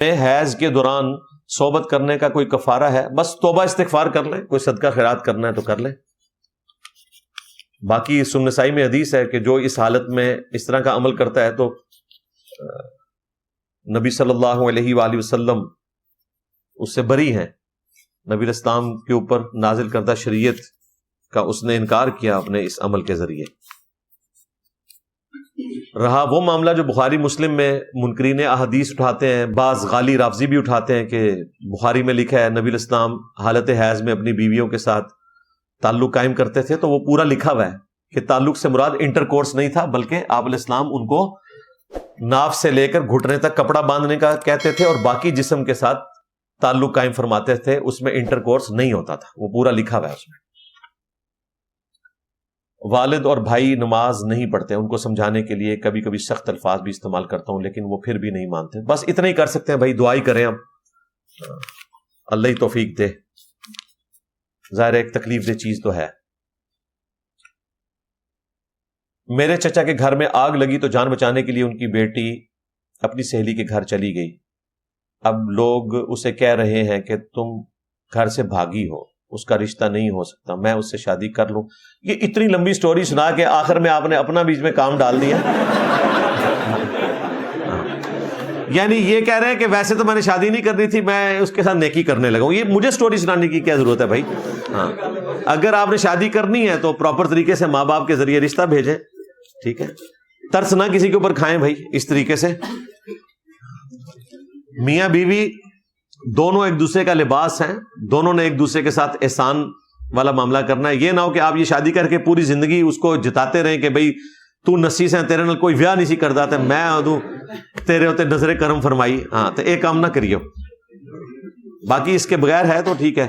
حیض کے دوران صحبت کرنے کا کوئی کفارہ ہے؟ بس توبہ استغفار کر لیں، کوئی صدقہ خیرات کرنا ہے تو کر لیں. باقی سنن نسائی میں حدیث ہے کہ جو اس حالت میں اس طرح کا عمل کرتا ہے تو نبی صلی اللہ علیہ وآلہ وسلم اس سے بری ہیں. نبی الاسلام کے اوپر نازل کردہ شریعت کا اس نے انکار کیا اپنے اس عمل کے ذریعے. رہا وہ معاملہ جو بخاری مسلم میں منکرین احادیث اٹھاتے ہیں، بعض غالی رافضی بھی اٹھاتے ہیں کہ بخاری میں لکھا ہے نبی الاسلام حالت حیض میں اپنی بیویوں کے ساتھ تعلق قائم کرتے تھے، تو وہ پورا لکھا ہوا ہے کہ تعلق سے مراد انٹر کورس نہیں تھا، بلکہ آپ علیہ السلام ان کو ناف سے لے کر گھٹنے تک کپڑا باندھنے کا کہتے تھے اور باقی جسم کے ساتھ تعلق قائم فرماتے تھے، اس میں انٹر کورس نہیں ہوتا تھا. وہ پورا لکھا ہوا ہے اس میں. والد اور بھائی نماز نہیں پڑھتے، ان کو سمجھانے کے لیے کبھی کبھی سخت الفاظ بھی استعمال کرتا ہوں، لیکن وہ پھر بھی نہیں مانتے. بس اتنا ہی کر سکتے ہیں بھائی، دعائی کریں ہم، اللہ ہی توفیق دے. ظاہر ایک تکلیف دہ چیز تو ہے. میرے چچا کے گھر میں آگ لگی تو جان بچانے کے لیے ان کی بیٹی اپنی سہیلی کے گھر چلی گئی. اب لوگ اسے کہہ رہے ہیں کہ تم گھر سے بھاگی ہو، اس کا رشتہ نہیں ہو سکتا، میں اس سے شادی کر لوں. یہ اتنی لمبی سٹوری سنا کے آخر میں آپ نے اپنا بیچ میں کام ڈال دیا. یعنی یہ کہہ رہے ہیں کہ ویسے تو میں نے شادی نہیں کرنی تھی، میں اس کے ساتھ نیکی کرنے لگا ہوں. یہ مجھے سٹوری سنانے کی کیا ضرورت ہے بھائی؟ ہاں، اگر آپ نے شادی کرنی ہے تو پراپر طریقے سے ماں باپ کے ذریعے رشتہ بھیجیں، ٹھیک ہے؟ ترس نہ کسی کے اوپر کھائیں بھائی اس طریقے سے. میاں بیوی دونوں ایک دوسرے کا لباس ہیں، دونوں نے ایک دوسرے کے ساتھ احسان والا معاملہ کرنا ہے. یہ نہ ہو کہ آپ یہ شادی کر کے پوری زندگی اس کو جتاتے رہیں کہ بھئی تو نسیس ہے، تیرے نال کوئی ویاہ نہیں سی کردا تے میں ادوں تیرے ہوتے نظر کرم فرمائی. ہاں تو ایک کام نہ کریو. باقی اس کے بغیر ہے تو ٹھیک ہے.